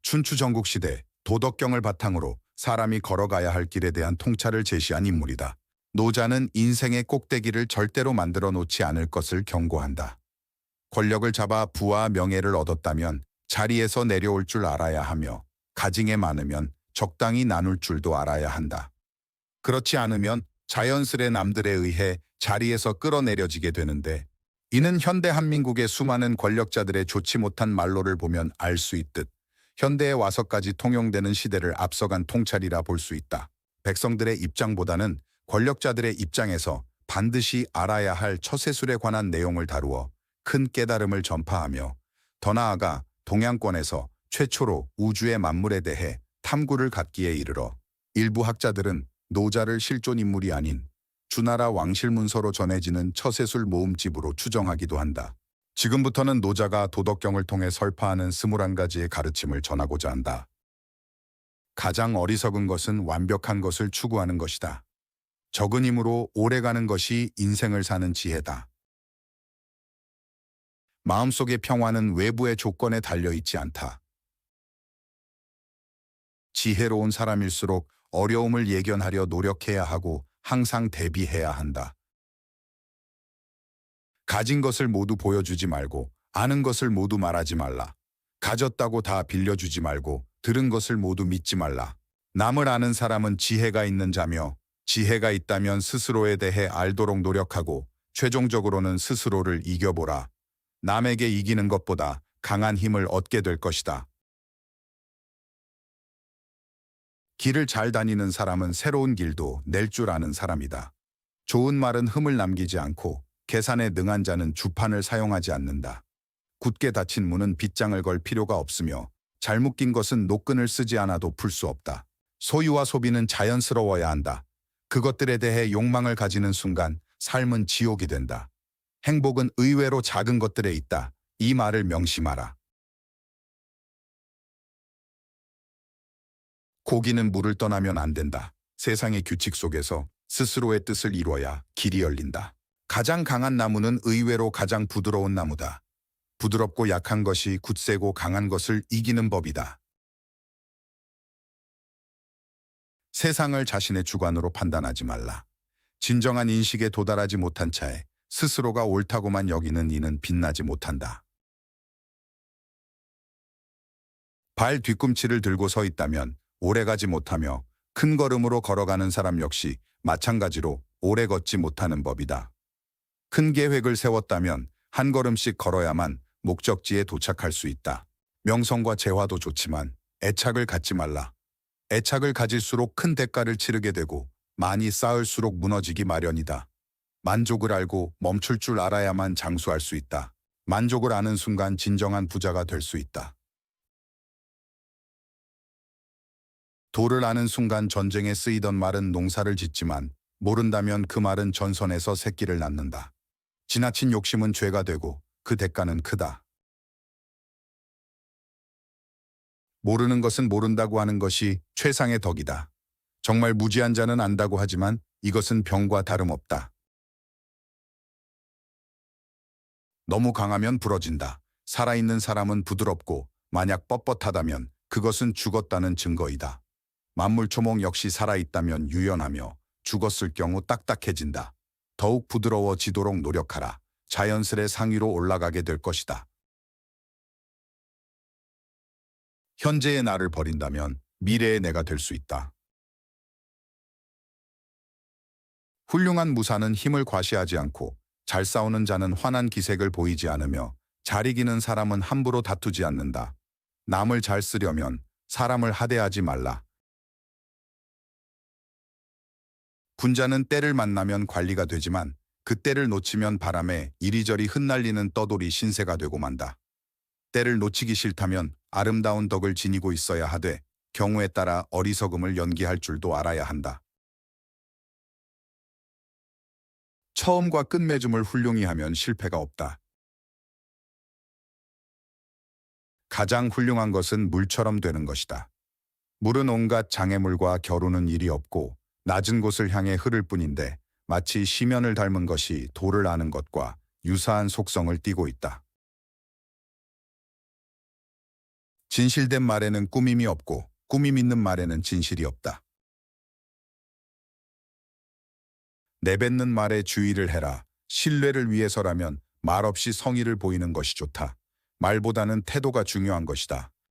춘추 전국시대 도덕경을 바탕으로 사람이 걸어가야 할 길에 대한 통찰을 제시한 인물이다. 노자는 인생의 꼭대기를 절대로 만들어 놓지 않을 것을 경고한다. 권력을 잡아 부와 명예를 얻었다면 자리에서 내려올 줄 알아야 하며 가증에 많으면 적당히 나눌 줄도 알아야 한다. 그렇지 않으면 자연스레 남들에 의해 자리에서 끌어내려지게 되는데, 이는 현대 한민국의 수많은 권력자들의 좋지 못한 말로를 보면 알 수 있듯 현대에 와서까지 통용되는 시대를 앞서간 통찰이라 볼 수 있다. 백성들의 입장보다는 권력자들의 입장에서 반드시 알아야 할 처세술에 관한 내용을 다루어 큰 깨달음을 전파하며, 더 나아가 동양권에서 최초로 우주의 만물에 대해 탐구를 갖기에 이르러 일부 학자들은 노자를 실존 인물이 아닌 주나라 왕실문서로 전해지는 처세술 모음집으로 추정하기도 한다. 지금부터는 노자가 도덕경을 통해 설파하는 21가지의 가르침을 전하고자 한다. 가장 어리석은 것은 완벽한 것을 추구하는 것이다. 적은 힘으로 오래가는 것이 인생을 사는 지혜다. 마음속의 평화는 외부의 조건에 달려있지 않다. 지혜로운 사람일수록 어려움을 예견하려 노력해야 하고 항상 대비해야 한다. 가진 것을 모두 보여주지 말고 아는 것을 모두 말하지 말라. 가졌다고 다 빌려주지 말고 들은 것을 모두 믿지 말라. 남을 아는 사람은 지혜가 있는 자며, 지혜가 있다면 스스로에 대해 알도록 노력하고 최종적으로는 스스로를 이겨보라. 남에게 이기는 것보다 강한 힘을 얻게 될 것이다. 길을 잘 다니는 사람은 새로운 길도 낼 줄 아는 사람이다. 좋은 말은 흠을 남기지 않고 계산에 능한 자는 주판을 사용하지 않는다. 굳게 닫힌 문은 빗장을 걸 필요가 없으며 잘 묶인 것은 노끈을 쓰지 않아도 풀 수 없다. 소유와 소비는 자연스러워야 한다. 그것들에 대해 욕망을 가지는 순간 삶은 지옥이 된다. 행복은 의외로 작은 것들에 있다. 이 말을 명심하라. 고기는 물을 떠나면 안 된다. 세상의 규칙 속에서 스스로의 뜻을 이뤄야 길이 열린다. 가장 강한 나무는 의외로 가장 부드러운 나무다. 부드럽고 약한 것이 굳세고 강한 것을 이기는 법이다. 세상을 자신의 주관으로 판단하지 말라. 진정한 인식에 도달하지 못한 차에 스스로가 옳다고만 여기는 이는 빛나지 못한다. 발 뒤꿈치를 들고 서 있다면 오래가지 못하며 큰 걸음으로 걸어가는 사람 역시 마찬가지로 오래 걷지 못하는 법이다. 큰 계획을 세웠다면 한 걸음씩 걸어야만 목적지에 도착할 수 있다. 명성과 재화도 좋지만 애착을 갖지 말라. 애착을 가질수록 큰 대가를 치르게 되고 많이 쌓을수록 무너지기 마련이다. 만족을 알고 멈출 줄 알아야만 장수할 수 있다. 만족을 아는 순간 진정한 부자가 될 수 있다. 도를 아는 순간 전쟁에 쓰이던 말은 농사를 짓지만 모른다면 그 말은 전선에서 새끼를 낳는다. 지나친 욕심은 죄가 되고 그 대가는 크다. 모르는 것은 모른다고 하는 것이 최상의 덕이다. 정말 무지한 자는 안다고 하지만 이것은 병과 다름없다. 너무 강하면 부러진다. 살아있는 사람은 부드럽고 만약 뻣뻣하다면 그것은 죽었다는 증거이다. 만물초목 역시 살아있다면 유연하며 죽었을 경우 딱딱해진다. 더욱 부드러워지도록 노력하라. 자연스레 상위로 올라가게 될 것이다. 현재의 나를 버린다면 미래의 내가 될 수 있다. 훌륭한 무사는 힘을 과시하지 않고 잘 싸우는 자는 환한 기색을 보이지 않으며 잘 이기는 사람은 함부로 다투지 않는다. 남을 잘 쓰려면 사람을 하대하지 말라. 군자는 때를 만나면 관리가 되지만 그 때를 놓치면 바람에 이리저리 흩날리는 떠돌이 신세가 되고 만다. 때를 놓치기 싫다면 아름다운 덕을 지니고 있어야 하되 경우에 따라 어리석음을 연기할 줄도 알아야 한다. 처음과 끝맺음을 훌륭히 하면 실패가 없다. 가장 훌륭한 것은 물처럼 되는 것이다. 물은 온갖 장애물과 겨루는 일이 없고 낮은 곳을 향해 흐를 뿐인데 마치 시면을 닮은 것이 도를 아는 것과 유사한 속성을 띠고 있다. 진실된 말에는 꾸밈이 없고 꾸밈 있는 말에는 진실이 없다. 내뱉는 말에 주의를 해라. 신뢰를 위해서라면 말없이 성의를 보이는 것이 좋다. 말보다는 태도가 중요한 것이다.